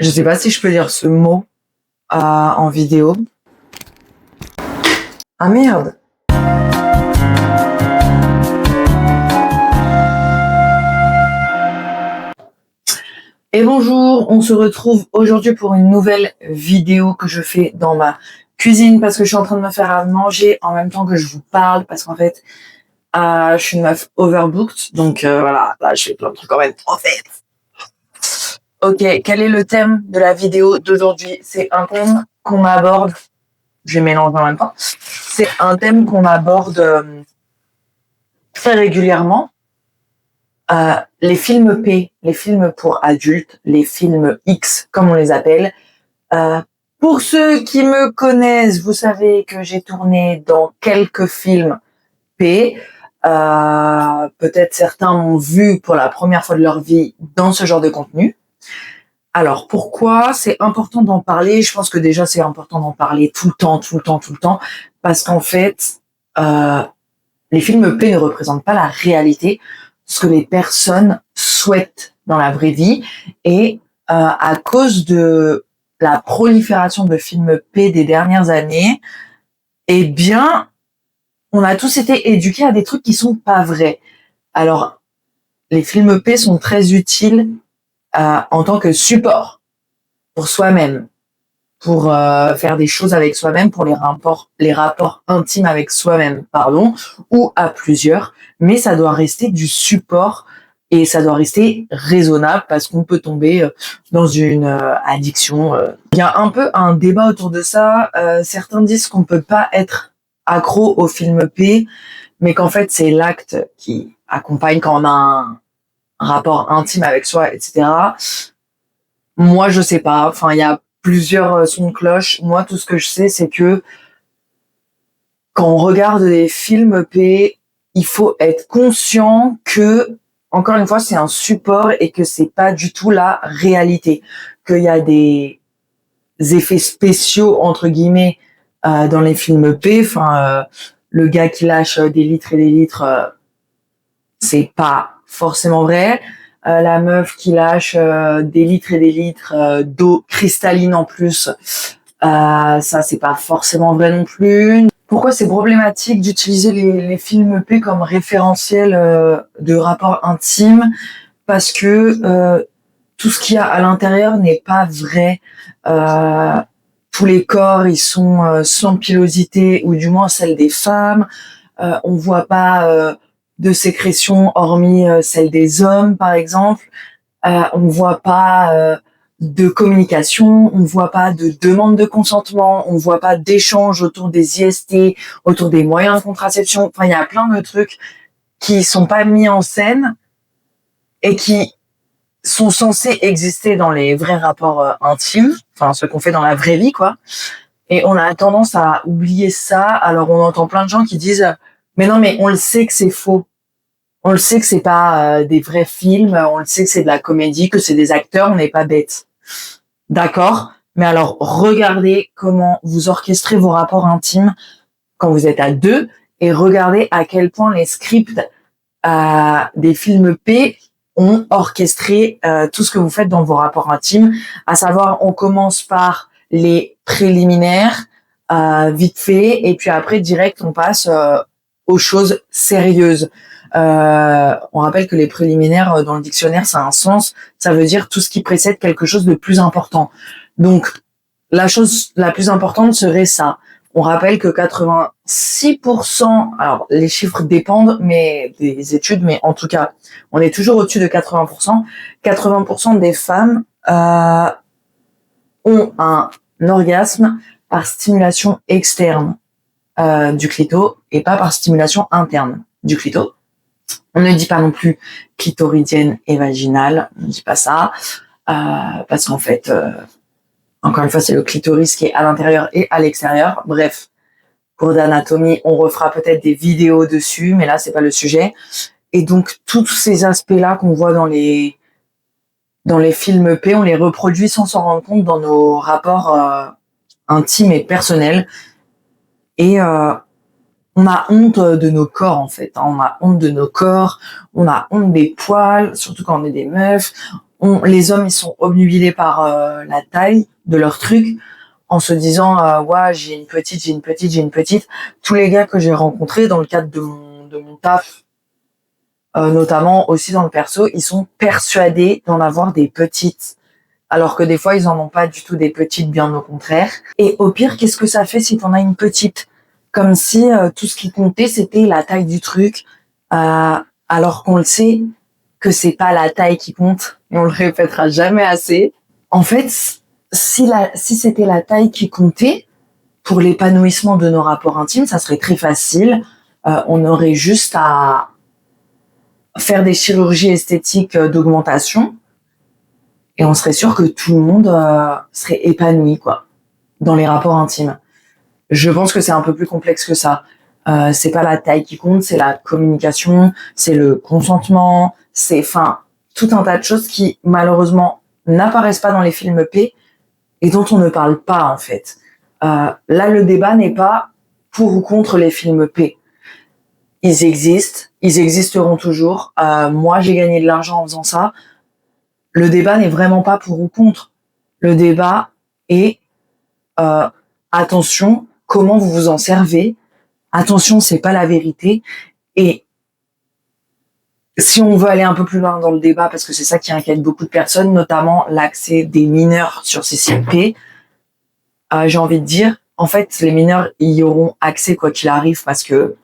Je sais pas si je peux dire ce mot en vidéo. Ah merde. Et bonjour, on se retrouve aujourd'hui pour une nouvelle vidéo que je fais dans ma cuisine parce que je suis en train de me faire à manger en même temps que je vous parle parce qu'en fait, je suis une meuf overbooked, donc voilà, là je fais plein de trucs en même temps en fait. Ok, quel est le thème de la vidéo d'aujourd'hui? C'est un thème qu'on aborde, je vais mélanger en même temps, c'est un thème qu'on aborde très régulièrement. Les films P, les films pour adultes, les films X, comme on les appelle. Pour ceux qui me connaissent, vous savez que j'ai tourné dans quelques films P. Peut-être certains m'ont vu pour la première fois de leur vie dans ce genre de contenu. Alors, pourquoi c'est important d'en parler? Je pense que déjà, c'est important d'en parler tout le temps, parce qu'en fait, les films P ne représentent pas la réalité, ce que les personnes souhaitent dans la vraie vie. Et à cause de la prolifération de films P des dernières années, eh bien, on a tous été éduqués à des trucs qui sont pas vrais. Alors, les films P sont très utiles en tant que support pour soi-même, pour faire des choses avec soi-même, pour les rapports intimes avec soi-même, pardon, ou à plusieurs. Mais ça doit rester du support et ça doit rester raisonnable parce qu'on peut tomber dans une addiction. Il y a un peu un débat autour de ça. Certains disent qu'on peut pas être accro au film P, mais qu'en fait c'est l'acte qui accompagne quand on a un rapport intime avec soi, etc. Moi, je sais pas. Enfin, il y a plusieurs sons de cloche. Moi, tout ce que je sais, c'est que quand on regarde des films P, il faut être conscient que, encore une fois, c'est un support et que c'est pas du tout la réalité. Qu'il y a des effets spéciaux, entre guillemets, dans les films P. Enfin, le gars qui lâche des litres et des litres, c'est pas forcément vrai. La meuf qui lâche des litres et des litres d'eau cristalline en plus, ça c'est pas forcément vrai non plus. Pourquoi c'est problématique d'utiliser les films P comme référentiel de rapport intime? Parce que tout ce qu'il y a à l'intérieur n'est pas vrai. Tous les corps, ils sont sans pilosité, ou du moins celle des femmes. On voit pas de sécrétion hormis celle des hommes, par exemple. On voit pas de communication, on voit pas de demande de consentement, on voit pas d'échange autour des IST, autour des moyens de contraception. Enfin, il y a plein de trucs qui sont pas mis en scène et qui sont censés exister dans les vrais rapports intimes, enfin ce qu'on fait dans la vraie vie, quoi. Et on a tendance à oublier ça. Alors on entend plein de gens qui disent mais non, mais on le sait que c'est faux. On le sait que c'est pas des vrais films, on le sait que c'est de la comédie, que c'est des acteurs, on n'est pas bêtes. D'accord? Mais alors, regardez comment vous orchestrez vos rapports intimes quand vous êtes à deux et regardez à quel point les scripts des films P ont orchestré tout ce que vous faites dans vos rapports intimes. À savoir, on commence par les préliminaires, vite fait, et puis après, direct, on passe aux choses sérieuses. On rappelle que les préliminaires dans le dictionnaire, ça a un sens, ça veut dire tout ce qui précède quelque chose de plus important. Donc, la chose la plus importante serait ça. On rappelle que 86%, alors les chiffres dépendent mais des études, mais en tout cas, on est toujours au-dessus de 80%. 80% des femmes ont un orgasme par stimulation externe du clito et pas par stimulation interne du clito. On ne dit pas non plus clitoridienne et vaginale, on ne dit pas ça, parce qu'en fait, encore une fois, c'est le clitoris qui est à l'intérieur et à l'extérieur. Bref, cours d'anatomie, on refera peut-être des vidéos dessus, mais là, c'est pas le sujet. Et donc, tous ces aspects-là qu'on voit dans les films P, on les reproduit sans s'en rendre compte dans nos rapports intimes et personnels. Et on a honte de nos corps, en fait. On a honte de nos corps, on a honte des poils, surtout quand on est des meufs. Les hommes, ils sont obnubilés par la taille de leur truc, en se disant ouais, j'ai une petite, j'ai une petite, j'ai une petite. Tous les gars que j'ai rencontrés dans le cadre de mon taf, notamment aussi dans le perso, ils sont persuadés d'en avoir des petites. Alors que des fois, ils en ont pas du tout des petites, bien au contraire. Et au pire, qu'est-ce que ça fait si t'en as une petite? Comme si tout ce qui comptait, c'était la taille du truc, alors qu'on le sait que c'est pas la taille qui compte, et on le répétera jamais assez. En fait, si c'était la taille qui comptait pour l'épanouissement de nos rapports intimes, ça serait très facile. On aurait juste à faire des chirurgies esthétiques d'augmentation, et on serait sûr que tout le monde serait épanoui, quoi, dans les rapports intimes. Je pense que c'est un peu plus complexe que ça. C'est pas la taille qui compte, c'est la communication, c'est le consentement, c'est, enfin, tout un tas de choses qui, malheureusement, n'apparaissent pas dans les films P et dont on ne parle pas, en fait. Là, le débat n'est pas pour ou contre les films P. Ils existent, ils existeront toujours. Moi, j'ai gagné de l'argent en faisant ça. Le débat n'est vraiment pas pour ou contre. Le débat est attention, comment vous vous en servez. Attention, c'est pas la vérité. Et si on veut aller un peu plus loin dans le débat, parce que c'est ça qui inquiète beaucoup de personnes, notamment l'accès des mineurs sur ces sites P, j'ai envie de dire, en fait, les mineurs y auront accès quoi qu'il arrive parce que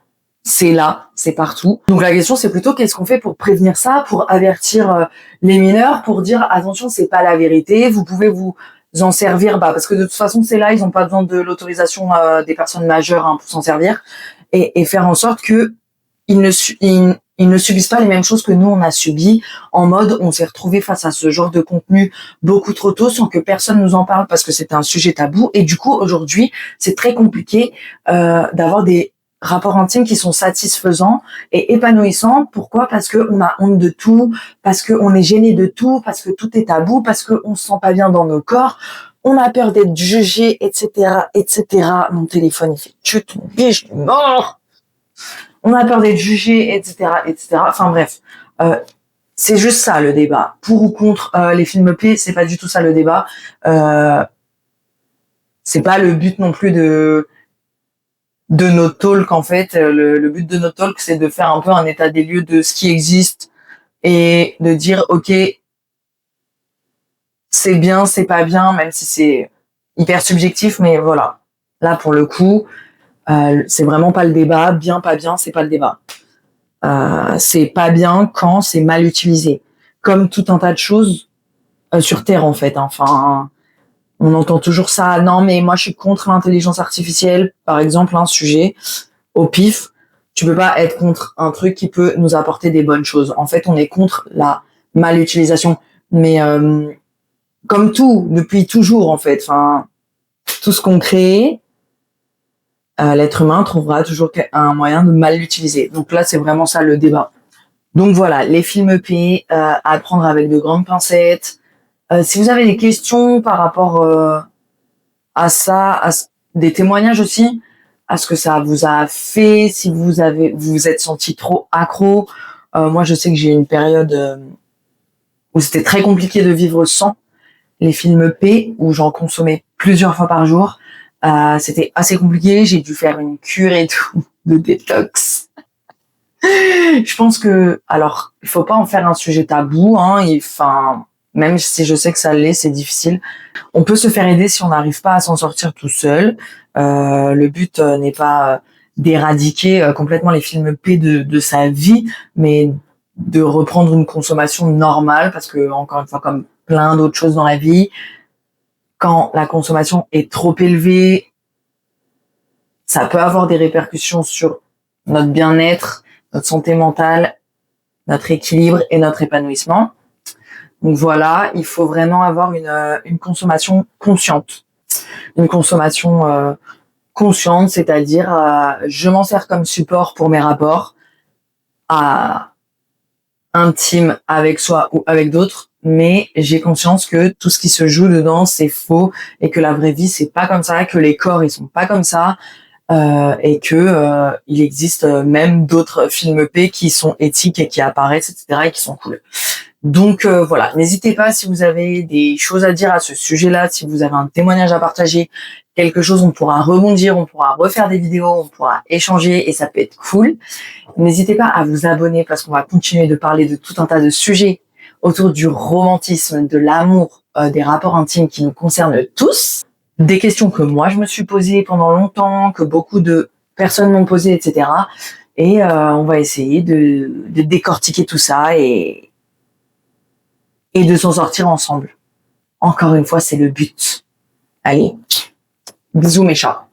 c'est là, c'est partout. Donc la question, c'est plutôt qu'est-ce qu'on fait pour prévenir ça, pour avertir les mineurs, pour dire attention, c'est pas la vérité, vous pouvez vous en servir, parce que de toute façon, c'est là, ils n'ont pas besoin de l'autorisation des personnes majeures pour s'en servir, et faire en sorte que ils ne subissent pas les mêmes choses que nous on a subi, en mode on s'est retrouvé face à ce genre de contenu beaucoup trop tôt sans que personne nous en parle parce que c'était un sujet tabou, et du coup aujourd'hui c'est très compliqué d'avoir des rapports intimes qui sont satisfaisants et épanouissants. Pourquoi? Parce que on a honte de tout, parce que on est gêné de tout, parce que tout est tabou, parce que on se sent pas bien dans nos corps, on a peur d'être jugé, etc., etc. Mon téléphone il fait chut, mon pied, je suis mort. On a peur d'être jugé, etc., etc. Enfin bref, c'est juste ça le débat. Pour ou contre les films P, c'est pas du tout ça le débat. C'est pas le but non plus de notre talk en fait. Le but de notre talk, c'est de faire un peu un état des lieux de ce qui existe et de dire ok, c'est bien, c'est pas bien, même si c'est hyper subjectif, mais voilà. Là pour le coup, c'est vraiment pas le débat. Bien, pas bien, c'est pas le débat. C'est pas bien quand c'est mal utilisé. Comme tout un tas de choses sur Terre en fait. Enfin, on entend toujours ça. Non, mais moi je suis contre l'intelligence artificielle, par exemple, un sujet au pif. Tu peux pas être contre un truc qui peut nous apporter des bonnes choses. En fait, on est contre la mal-utilisation. Mais comme tout, depuis toujours en fait. Enfin, tout ce qu'on crée, l'être humain trouvera toujours un moyen de mal l'utiliser. Donc là, c'est vraiment ça le débat. Donc voilà, les films P, à prendre avec de grandes pincettes. Si vous avez des questions par rapport à ça, des témoignages aussi, à ce que ça vous a fait, si vous vous êtes senti trop accro. Moi, je sais que j'ai eu une période où c'était très compliqué de vivre sans les films P, où j'en consommais plusieurs fois par jour. C'était assez compliqué, j'ai dû faire une cure et tout, de détox. Je pense que, alors, il faut pas en faire un sujet tabou, enfin, même si je sais que ça l'est, c'est difficile. On peut se faire aider si on n'arrive pas à s'en sortir tout seul. Le but n'est pas d'éradiquer complètement les films P de sa vie, mais de reprendre une consommation normale, parce que, encore une fois, comme plein d'autres choses dans la vie, quand la consommation est trop élevée, ça peut avoir des répercussions sur notre bien-être, notre santé mentale, notre équilibre et notre épanouissement. Donc voilà, il faut vraiment avoir une consommation consciente. Une consommation consciente, c'est-à-dire je m'en sers comme support pour mes rapports intimes avec soi ou avec d'autres, mais j'ai conscience que tout ce qui se joue dedans, c'est faux, et que la vraie vie, c'est pas comme ça, que les corps, ils sont pas comme ça, et que il existe même d'autres films P qui sont éthiques et qui apparaissent, etc., et qui sont cool. Donc voilà, n'hésitez pas si vous avez des choses à dire à ce sujet-là, si vous avez un témoignage à partager, quelque chose, on pourra rebondir, on pourra refaire des vidéos, on pourra échanger et ça peut être cool. N'hésitez pas à vous abonner parce qu'on va continuer de parler de tout un tas de sujets autour du romantisme, de l'amour, des rapports intimes qui nous concernent tous. Des questions que moi je me suis posées pendant longtemps, que beaucoup de personnes m'ont posées, etc. Et on va essayer de décortiquer tout ça et de s'en sortir ensemble. Encore une fois, c'est le but. Allez, bisous mes chats.